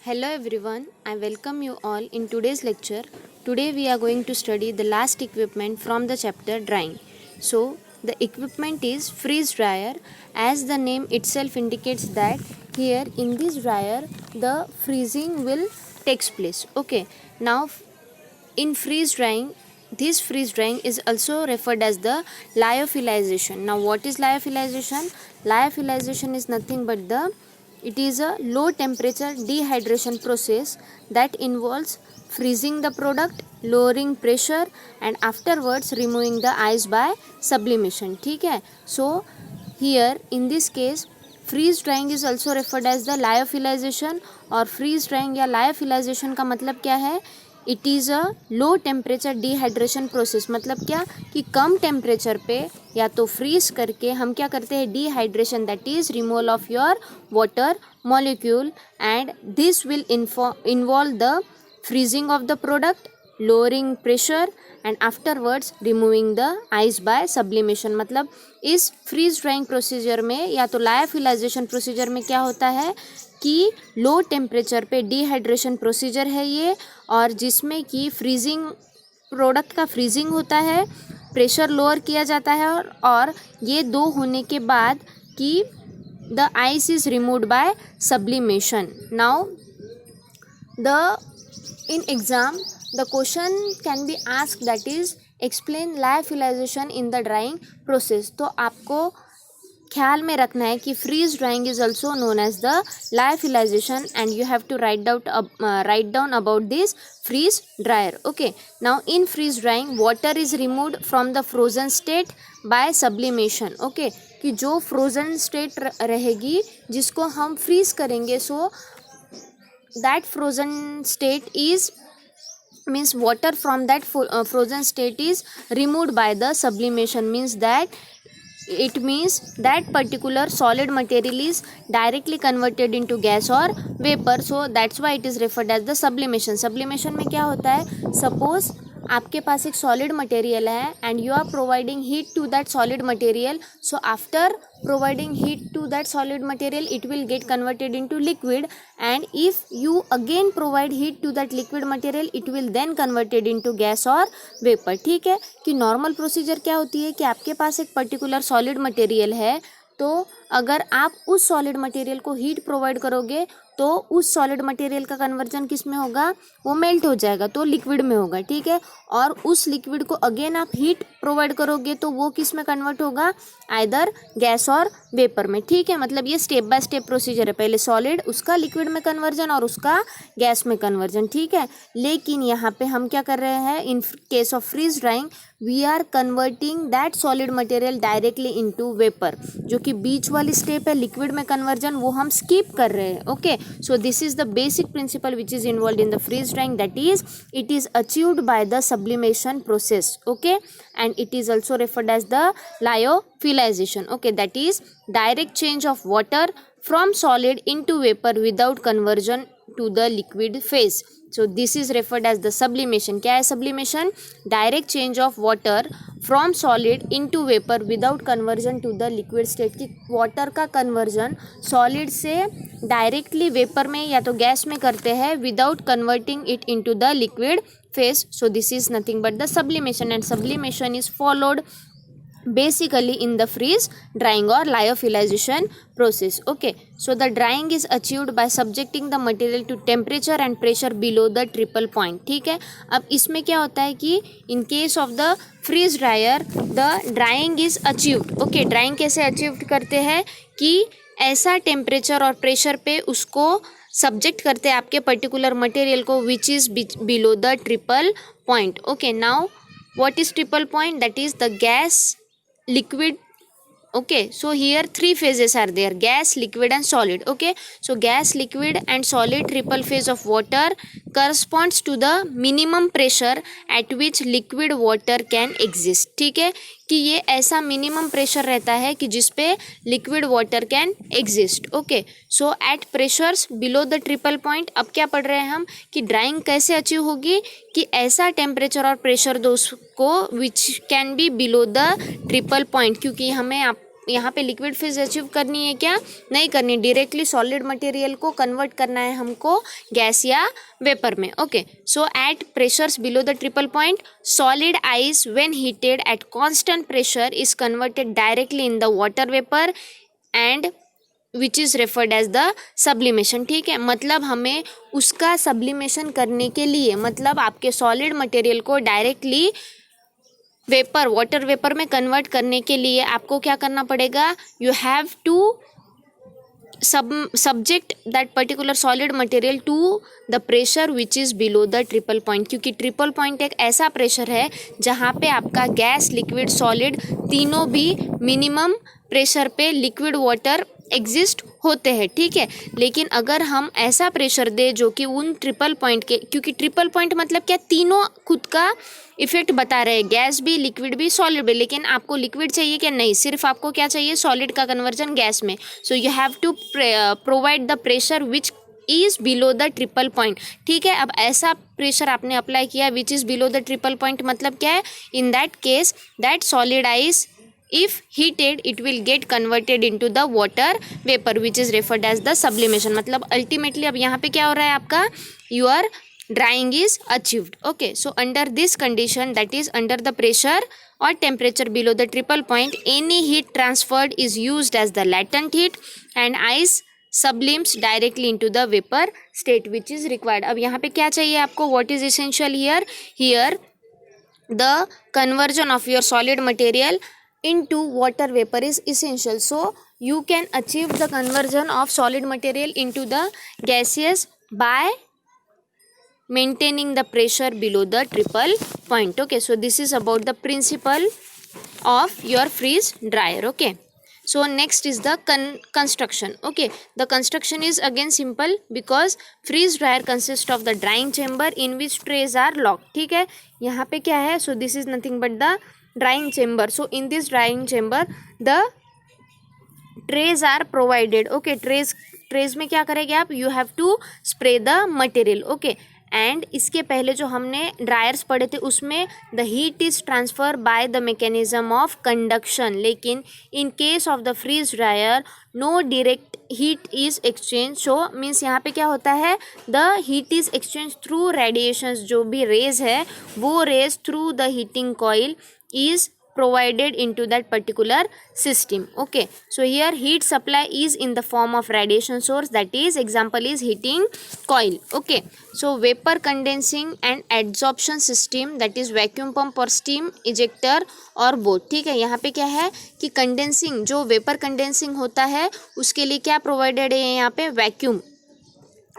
Hello everyone, I welcome you all in today's lecture. Today we are going to study the last equipment from the chapter drying. So the equipment is freeze dryer, as the name itself indicates that here in this dryer the freezing will takes place. Okay, now in freeze drying, this freeze drying is also referred as the lyophilization. Now what is lyophilization? Lyophilization is nothing but it is a low temperature dehydration process that involves freezing the product, lowering pressure and afterwards removing the ice by sublimation. ठीक है. So here in this case freeze drying is also referred as the lyophilization. और freeze drying या lyophilization का मतलब क्या है? It is a low temperature dehydration process. मतलब क्या कि कम टेम्परेचर पे या तो फ्रीज करके हम क्या करते हैं, dehydration, that is removal of your water molecule, and this will involve the freezing of the product, lowering pressure and afterwards removing the ice by sublimation. मतलब इस फ्रीज ड्राइंग प्रोसीजर में या तो लायोफिलाइजेशन प्रोसीजर में क्या होता है कि लो टेम्परेचर पे डिहाइड्रेशन प्रोसीजर है ये, और जिसमें कि फ्रीजिंग प्रोडक्ट का फ्रीजिंग होता है, प्रेशर लोअर किया जाता है, और ये दो होने के बाद कि the ice is removed by sublimation. Now the in exam the question can be asked, that is explain lyophilization in the drying process. तो आपको ख्याल में रखना है कि freeze drying is also known as the lyophilization and you have to write down about this freeze dryer. Okay, now in freeze drying water is removed from the frozen state by sublimation. Okay, कि जो frozen state रहेगी जिसको हम freeze करेंगे, so that frozen state is means water from that frozen state is removed by the sublimation. Means that it means that particular solid material is directly converted into gas or vapor, so that's why it is referred as the sublimation. sublimation में क्या होता है, suppose आपके पास एक solid material है and you are providing heat to that solid material, so after providing heat to that solid material it will get converted into liquid, and if you again provide heat to that liquid material it will then converted into gas or vapor. ठीक है कि normal procedure क्या होती है कि आपके पास एक पर्टिकुलर सॉलिड मटेरियल है, तो अगर आप उस सॉलिड मटेरियल को हीट प्रोवाइड करोगे तो उस सॉलिड मटेरियल का कन्वर्जन किस में होगा, वो मेल्ट हो जाएगा तो लिक्विड में होगा. ठीक है, और उस लिक्विड को अगेन आप हीट प्रोवाइड करोगे तो वो किस में कन्वर्ट होगा, आइदर गैस और वेपर में. ठीक है, मतलब ये स्टेप बाय स्टेप प्रोसीजर है, पहले सॉलिड, उसका लिक्विड में कन्वर्जन और उसका गैस में कन्वर्जन. ठीक है, लेकिन यहाँ पे हम क्या कर रहे हैं, in case of freeze drying we are converting that solid material directly into vapour. जो कि बीच वाली स्टेप है लिक्विड में कन्वर्जन, वो हम स्किप कर रहे हैं. Okay, so this is the basic principle which is involved in the freeze drying, that is it is achieved by the sublimation process. Okay, and it is also referred as the lyophilization. Okay, that is direct change of water from solid into vapor without conversion to the liquid phase. So this is referred as the sublimation. क्या है sublimation? Direct change of water from solid into vapor without conversion to the liquid state. कि water का conversion solid से directly vapor में या तो gas में करते हैं without converting it into the liquid phase. So this is nothing but the sublimation, and sublimation is followed basically in the freeze drying or lyophilization process. Okay, so the drying is achieved by subjecting the material to temperature and pressure below the triple point. ठीक है, अब इसमें क्या होता है कि in case of the freeze dryer the drying is achieved. Okay, drying कैसे achieved करते हैं कि ऐसा टेम्परेचर और प्रेशर पे उसको सब्जेक्ट करते हैं आपके पर्टिकुलर मटेरियल को which is below the triple point. Okay, now what is triple point? That is the gas, liquid. Okay, so here three phases are there, gas, liquid and solid. Okay, so gas, liquid and solid triple phase of water corresponds to the minimum pressure at which liquid water can exist. ठीक है कि ये ऐसा minimum pressure रहता है कि जिस पे liquid water can exist. Okay, so at pressures below the triple point. अब क्या पढ़ रहे हैं हम कि ड्राइंग कैसे अचीव होगी कि ऐसा टेम्परेचर और प्रेशर दो उसको which can be below the triple point, क्योंकि हमें आप यहाँ पे लिक्विड फेज अचीव करनी है क्या, नहीं करनी, डायरेक्टली सॉलिड मटेरियल को कन्वर्ट करना है हमको गैस या वेपर में. Okay, so at pressures below the triple point solid ice when heated at constant pressure is converted directly in the water vapour and which is referred as the sublimation. ठीक है, मतलब हमें उसका sublimation करने के लिए, मतलब आपके सॉलिड मटेरियल को डायरेक्टली वेपर, वाटर वेपर में कन्वर्ट करने के लिए आपको क्या करना पड़ेगा, you have to subject that particular solid material to the pressure which is below the triple point. क्योंकि ट्रिपल पॉइंट एक ऐसा प्रेशर है जहाँ पे आपका गैस, लिक्विड, सॉलिड तीनों भी मिनिमम प्रेशर पे लिक्विड वाटर एग्जिस्ट होते हैं. ठीक है, लेकिन अगर हम ऐसा प्रेशर दे जो कि उन ट्रिपल पॉइंट के, क्योंकि ट्रिपल पॉइंट मतलब क्या, तीनों खुद का इफेक्ट बता रहे हैं, गैस भी, लिक्विड भी, सॉलिड भी. लेकिन आपको लिक्विड चाहिए क्या, नहीं, सिर्फ आपको क्या चाहिए, सॉलिड का कन्वर्जन गैस में. So you have to provide the pressure which is below the triple point. ठीक है, अब ऐसा प्रेशर आपने अप्लाई किया which is below the triple point, मतलब क्या है, in that case that solid ice if heated it will get converted into the water vapor which is referred as the sublimation. मतलब ultimately अब यहाँ पे क्या हो रहा है आपका, your drying is achieved. Okay, so under this condition, that is under the pressure or temperature below the triple point, any heat transferred is used as the latent heat and ice sublimes directly into the vapor state which is required. अब यहाँ पे क्या चाहिए आपको, what is essential here, here the conversion of your solid material into water vapor is essential. So you can achieve the conversion of solid material into the gaseous by maintaining the pressure below the triple point. Okay, so this is about the principle of your freeze dryer. Okay, so next is the construction. Okay, the construction is again simple because freeze dryer consists of the drying chamber in which trays are locked. ठीक है, यहाँ पे क्या है, so this is nothing but the drying chamber. So in this drying chamber the trays are provided. Okay, trays में क्या करेंगे आप, you have to spray the material. Okay, and इसके पहले जो हमने ड्रायर्स पढ़े थे उसमें the heat is transfer by the mechanism of conduction. लेकिन in case of the freeze dryer no direct heat is exchange. So means यहाँ पे क्या होता है, the heat is exchange through radiations. जो भी रेज है वो rays through the heating coil is provided into that particular system. Okay, so here heat supply is in the form of radiation source, that is example is heating coil. Okay, so vapor condensing and adsorption system, that is vacuum pump or steam ejector और both. ठीक है, यहाँ पे क्या है कि condensing, जो vapour condensing होता है उसके लिए क्या प्रोवाइडेड है यहाँ पे, vacuum.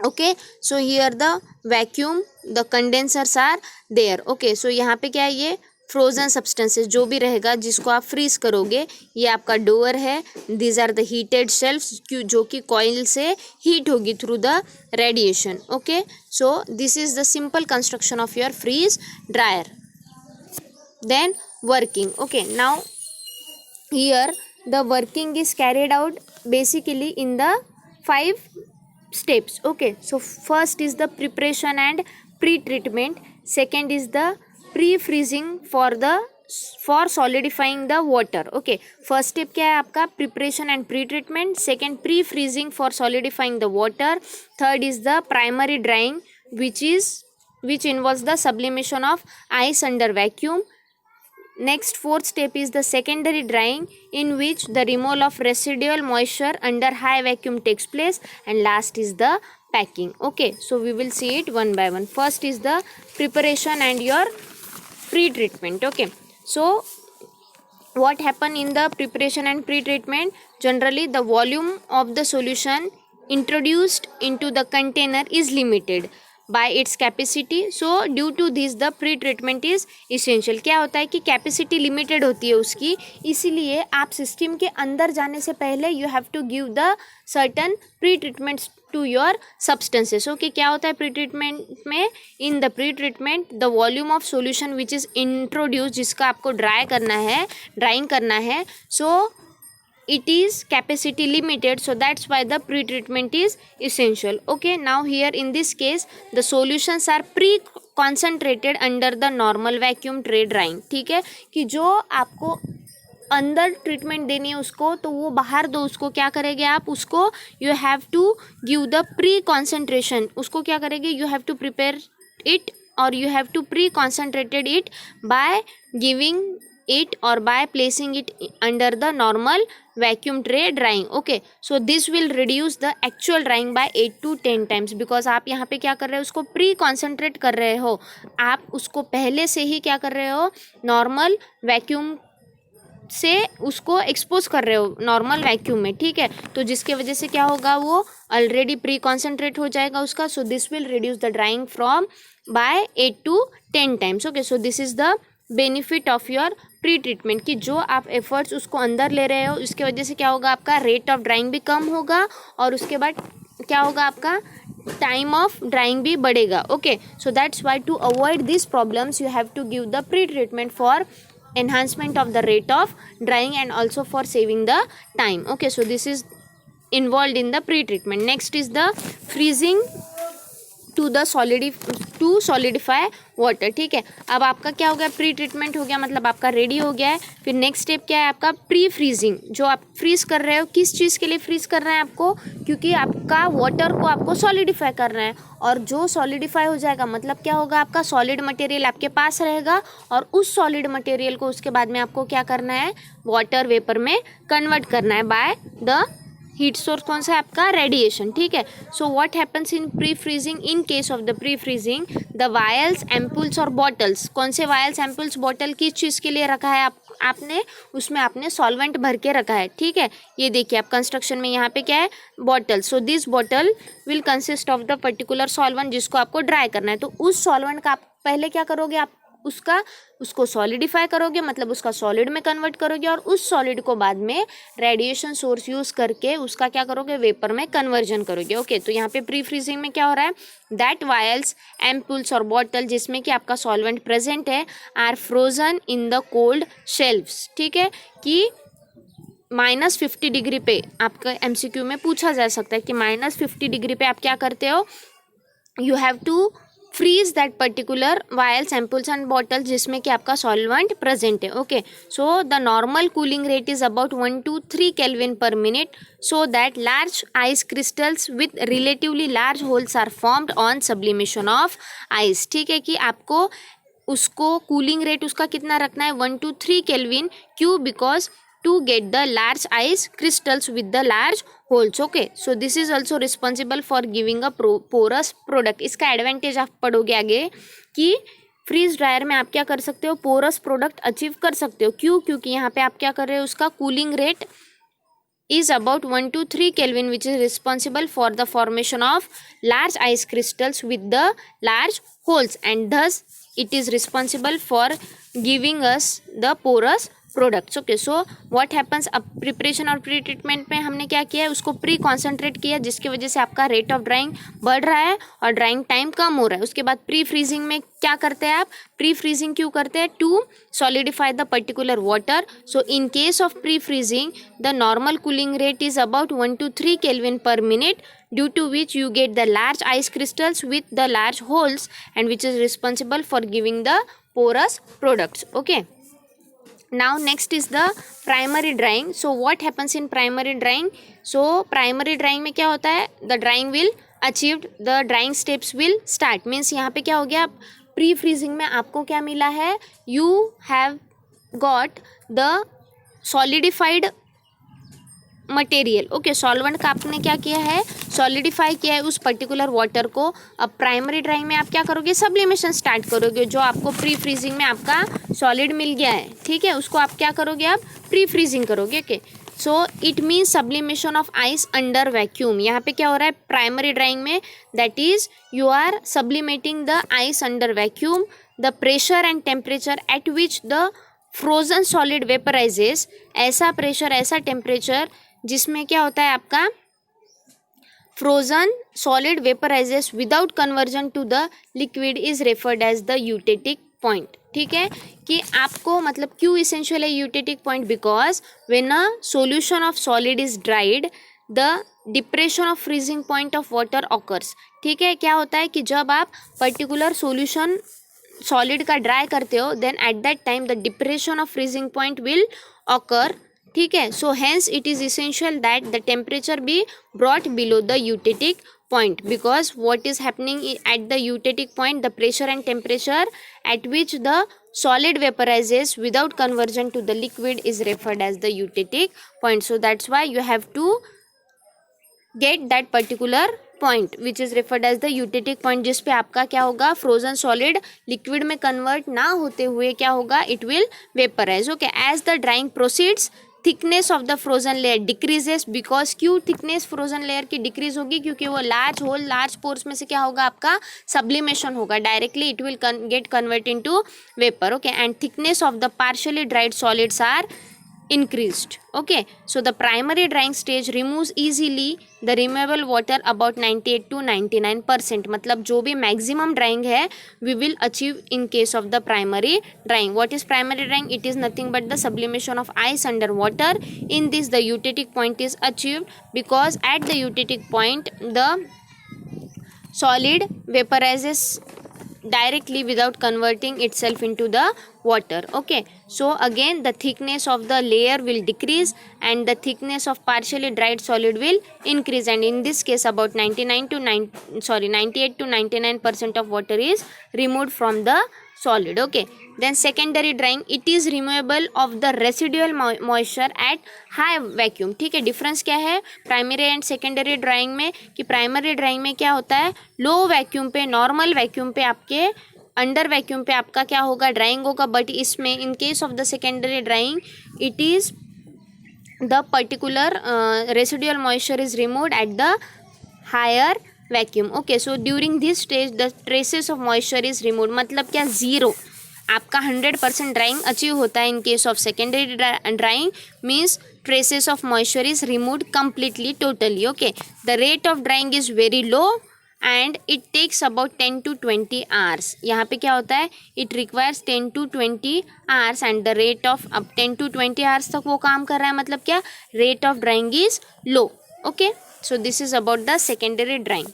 Okay, so here the vacuum, the condensers are there. Okay, so यहाँ पे क्या है, ये फ्रोजन सब्सटेंसेस जो भी रहेगा जिसको आप फ्रीज करोगे, ये आपका डोअर है. These are the heated shelves जो कि कॉइल से हीट होगी through the radiation. Okay, so this is the simple construction of your freeze dryer. Then working. Okay, now here the working is carried out basically in the 5 steps. Okay, so first is the preparation and pre-treatment. Second is the pre-freezing for solidifying the water. Okay, first step क्या है आपका, preparation and pre-treatment. Second, pre-freezing for solidifying the water. Third is the primary drying which involves the sublimation of ice under vacuum. Next, fourth step is the secondary drying in which the removal of residual moisture under high vacuum takes place. And last is the packing. Okay, so we will see it one by one. First is the preparation and your pre-treatment. Okay, so what happen in the preparation and pre-treatment, generally the volume of the solution introduced into the container is limited by its capacity. So due to this the pre-treatment is essential. क्या होता है कि capacity limited होती है उसकी, इसीलिए आप system के अंदर जाने से पहले you have to give the certain pre treatments to your substances. Okay, क्या होता है प्री ट्रीटमेंट में, in the pre treatment the volume of solution which is introduce, जिसका आपको ड्राइंग करना है, सो it is capacity limited, so that's why the pre-treatment is essential. Okay, now here in this case the solutions are pre-concentrated under the normal vacuum tray drying. ठीक है, कि जो आपको अंदर ट्रीटमेंट देनी है उसको, तो वो बाहर दो उसको, क्या करेंगे आप उसको, you have to give the pre concentration, उसको क्या करेंगे, you have to prepare it और you have to pre concentrated it by giving it or by placing it under the normal vacuum tray drying. Okay, so this will reduce the actual drying by 8 to 10 times, because आप यहाँ पे क्या कर रहे हो, उसको pre concentrate कर रहे हो, आप उसको पहले से ही क्या कर रहे हो, नॉर्मल वैक्यूम से उसको एक्सपोज कर रहे हो नॉर्मल वैक्यूम में, ठीक है, तो जिसके वजह से क्या होगा, वो ऑलरेडी प्री कॉन्सेंट्रेट हो जाएगा उसका. So this will reduce the drawing from by 8 to 10 times. Okay, so this is the benefit of your pre treatment, कि जो आप एफर्ट्स उसको अंदर ले रहे हो उसके वजह से क्या होगा, आपका रेट ऑफ ड्राइंग भी कम होगा और उसके बाद क्या होगा, आपका टाइम ऑफ ड्राइंग भी बढ़ेगा. Okay, so that's why to avoid this problems you have to give the pre treatment for enhancement of the rate of drying and also for saving the time. Okay, so this is involved in the pre-treatment. Next is the freezing to solidify water. ठीक है, अब आपका क्या हो गया, pre treatment हो गया, मतलब आपका रेडी हो गया है. फिर नेक्स्ट स्टेप क्या है आपका, प्री फ्रीजिंग. जो आप फ्रीज कर रहे हो, किस चीज़ के लिए फ्रीज कर रहे हैं आपको, क्योंकि आपका वाटर को आपको सॉलिडिफाई करना है, और जो सॉलिडिफाई हो जाएगा मतलब क्या होगा, आपका सॉलिड मटेरियल आपके पास रहेगा और उस सॉलिड मटेरियल को उसके बाद में आपको क्या करना है, वाटर वेपर में कन्वर्ट करना है बाय द हीट सोर्स. कौन सा है आपका, रेडिएशन. ठीक है, so what happens in pre freezing, in case of the pre freezing the vials, ampoules और बॉटल्स. कौन से वायल्स, एम्पुल्स, बॉटल किस चीज़ के लिए रखा है आपने, उसमें आपने सॉल्वेंट भर के रखा है. ठीक है, ये देखिए आप कंस्ट्रक्शन में यहाँ पे क्या है, bottle. So this bottle will consist of the particular solvent जिसको आपको ड्राई करना है. तो उस सॉल्वेंट का आप पहले क्या करोगे, आप उसको सॉलिडिफाई करोगे, मतलब उसका सॉलिड में कन्वर्ट करोगे, और उस सॉलिड को बाद में रेडिएशन सोर्स यूज़ करके उसका क्या करोगे, वेपर में कन्वर्जन करोगे. ओके, तो यहाँ पे प्री फ्रीजिंग में क्या हो रहा है, दैट वायल्स, एम्पुल्स और बॉटल जिसमें कि आपका सॉल्वेंट प्रेजेंट है are frozen in the cold shelves. ठीक है, कि -50 डिग्री पे आपका MCQ में पूछा जा सकता है कि -50 डिग्री पे आप क्या करते हो, you have to freeze that particular vials, ampoules and bottle जिसमें कि आपका सॉल्वेंट प्रेजेंट है. Okay, so the normal cooling rate is about 1 to 3 Kelvin per minute, so that large ice crystals with relatively large holes are formed on sublimation of ice. ठीक है, कि आपको उसको cooling rate उसका कितना रखना है, 1 to 3 Kelvin. क्यों, because to get the large ice crystals with the large holes. Okay, so this is also responsible for giving a porous product. इसका एडवांटेज आप पढ़ोगे आगे कि फ्रीज ड्रायर में आप क्या कर सकते हो, पोरस प्रोडक्ट अचीव कर सकते हो. क्यों, क्योंकि यहाँ पे आप क्या कर रहे हो, उसका cooling rate is about 1 to 3 Kelvin, which is responsible for the formation of large ice crystals with the large holes, and thus it is responsible for giving us the porous products. Okay, so what happens, अब preparation और pre treatment में हमने क्या किया है, उसको pre concentrate किया जिसकी वजह से आपका रेट ऑफ ड्राइंग बढ़ रहा है और ड्राइंग टाइम कम हो रहा है. उसके बाद प्री फ्रीजिंग में क्या करते हैं आप, प्री फ्रीजिंग क्यों करते हैं, to solidify the particular water. So in case of pre freezing the normal cooling rate is about 1 to 3 Kelvin per minute, due to which you get the large ice crystals with the large holes, and which is responsible for giving the porous products. Okay, now next is the primary drying. So what happens in primary drying, so primary drying में क्या होता है, the drying will achieved, the drying steps will start. means यहाँ पे क्या हो गया, pre freezing में आपको क्या मिला है, you have got the solidified material. Okay, solvent का आपने क्या किया है, सॉलिडिफाई किया है उस पर्टिकुलर वाटर को. अब प्राइमरी ड्राइंग में आप क्या करोगे, सब्लिमेशन स्टार्ट करोगे. जो आपको प्री फ्रीजिंग में आपका सॉलिड मिल गया है, ठीक है, उसको आप क्या करोगे, आप प्री फ्रीजिंग करोगे. Okay, so it means sublimation of ice under vacuum. यहाँ पे क्या हो रहा है प्राइमरी ड्राइंग में, that is you are sublimating the ice under vacuum. The pressure and temperature at which the frozen solid vaporises, ऐसा pressure ऐसा temperature जिसमें क्या होता है आपका frozen solid vaporises without conversion to the liquid is referred as the eutectic point. ठीक है, कि आपको मतलब क्यों इसेंशियल है eutectic point, because when a solution of solid is dried the depression of freezing point of water occurs. ठीक है, क्या होता है कि जब आप पर्टिकुलर सॉल्यूशन सॉलिड का ड्राई करते हो, then at that time the depression of freezing point will occur. ठीक है, so hence it is essential that the temperature be brought below the eutectic point, because what is happening at the eutectic point, the pressure and temperature at which the solid vaporizes without conversion to the liquid is referred as the eutectic point. So that's why you have to get that particular point which is referred as the eutectic point, जिस पे आपका क्या होगा, frozen solid liquid में convert ना होते हुए क्या होगा, it will vaporize. Okay, as the drying proceeds thickness of the frozen layer decreases, because क्यों थिकनेस फ्रोजन लेयर की डिक्रीज होगी, क्योंकि वो लार्ज होल लार्ज पोर्स में से क्या होगा, आपका सब्लिमेशन होगा, directly it will get convert into vapour. Okay, and thickness of the partially dried solids are increased. Okay, so the primary drying stage removes easily the removable water about 98 to 99%. मतलब जो भी maximum drying है we will achieve in case of the primary drying. What is primary drying? It is nothing but the sublimation of ice under water. In this the eutectic point is achieved, because at the eutectic point the solid vaporizes directly without converting itself into the water. Okay, so again the thickness of the layer will decrease and the thickness of partially dried solid will increase, and in this case about 98 to 99% of water is removed from the solid. Okay, then secondary drying, it is removable of the residual moisture at high vacuum. ठीक है, difference क्या है primary and secondary drawing में, कि primary drying में क्या होता है, लो वैक्यूम पे, नॉर्मल वैक्यूम पे आपके अंडर वैक्यूम पे आपका क्या होगा, ड्राइंग होगा, बट इसमें in case of the secondary drying it is the particular residual moisture is removed at the higher vacuum. Okay, so during this stage the traces of moisture is removed, मतलब क्या, zero, आपका 100% drying achieve होता है. In case of secondary drying means traces of moisture is removed completely, totally. Okay, the rate of drying is very low and it takes about 10 to 20 hours. यहाँ पे क्या होता है, it requires 10 to 20 hours and the rate of अब 10 to 20 hours तक वो काम कर रहा है, मतलब क्या, rate of drying is low. Okay, so this is about the secondary drying.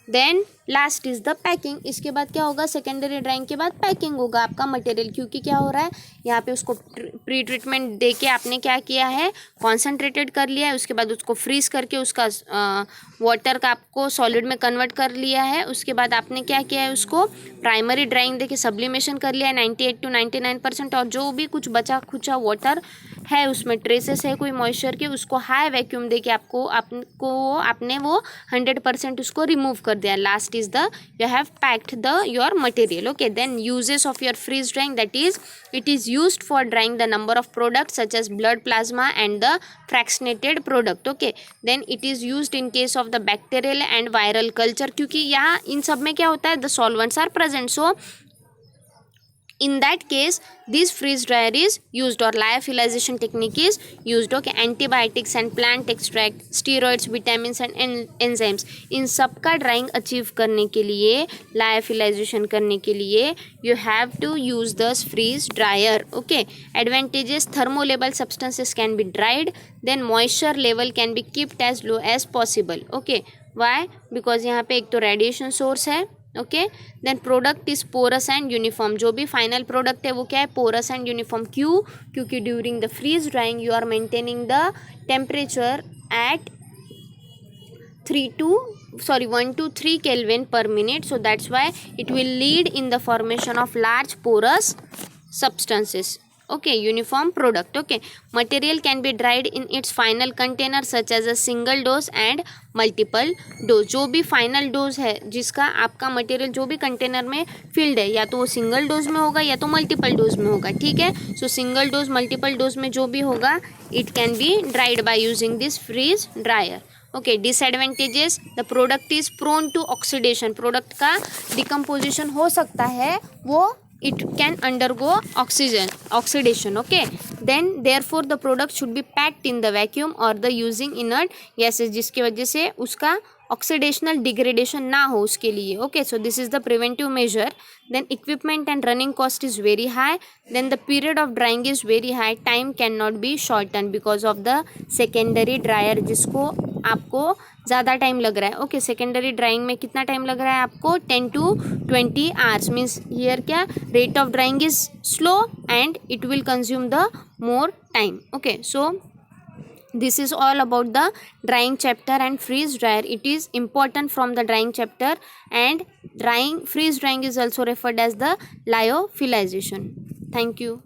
Then last is the packing. इसके बाद क्या होगा, सेकेंडरी ड्राइंग के बाद पैकिंग होगा आपका मटेरियल, क्योंकि क्या हो रहा है यहाँ पे उसको प्री ट्रीटमेंट दे के आपने क्या किया है, कॉन्सेंट्रेटेड कर लिया है, उसके बाद उसको फ्रीज करके उसका वाटर का आपको सॉलिड में कन्वर्ट कर लिया है, उसके बाद आपने क्या किया है, उसको प्राइमरी ड्राइंग दे के सब्लिमेशन कर लिया है 98 to 99%, और जो भी कुछ बचा खुचा वाटर है उसमें ट्रेसेस है कोई मॉइस्चर के, उसको हाई वैक्यूम दे के आपने वो 100% उसको रिमूव कर दिया. Last is the you have packed the your material. Okay, then uses of your freeze drying, that is it is used for drying the number of products such as blood plasma and the fractionated product. Okay, then it is used in case of the bacterial and viral culture, क्योंकि यहाँ इन सब में क्या होता है, the solvents are present, so in that case this freeze dryer is used, or lyophilization technique is used. Okay, antibiotics and plant extract, steroids, vitamins and enzymes, इन सब का drawing achieve करने के लिए, lyophilization करने के लिए you have to use the freeze dryer. Okay, advantages, thermolabile substances can be dried, then moisture level can be kept as low as possible. Okay, why? because यहाँ पे एक तो radiation source है. Okay, then product is porous and uniform, जो भी final product है वो क्या है, पोरस एंड यूनिफॉर्म. क्यों? क्योंकि during the freeze drying you are maintaining the temperature at 1 to 3 Kelvin per minute, so that's why it will lead in the formation of large porous substances. Okay, uniform product. Okay, material can be dried in its final container such as a single dose and multiple dose. जो भी final dose है जिसका आपका material जो भी container में field है, या तो वो सिंगल डोज में होगा या तो मल्टीपल डोज में होगा. ठीक है, so single dose multiple dose में जो भी होगा it can be dried by using this freeze dryer. Okay, disadvantages, the product is prone to oxidation, product का डिकम्पोजिशन हो सकता है, वो it can undergo oxidation. Okay, then therefore the product should be packed in the vacuum or the using inert gases, जिसकी वजह से उसका ऑक्सीडेशनल degradation ना हो उसके लिए. Okay, so this is the preventive measure. Then equipment and running cost is very high, then the period of drying is very high, time can not be shorten because of the secondary dryer, जिसको आपको ज़्यादा time लग रहा है. Okay, secondary drawing में कितना time लग रहा है आपको? 10 to 20 hours. मीन्स हियर क्या, rate of drying is slow and it will consume the more time. Okay, so this is all about the drying chapter and freeze dryer. It is important from the drying chapter, and freeze drying is also referred as the lyophilization. Thank you.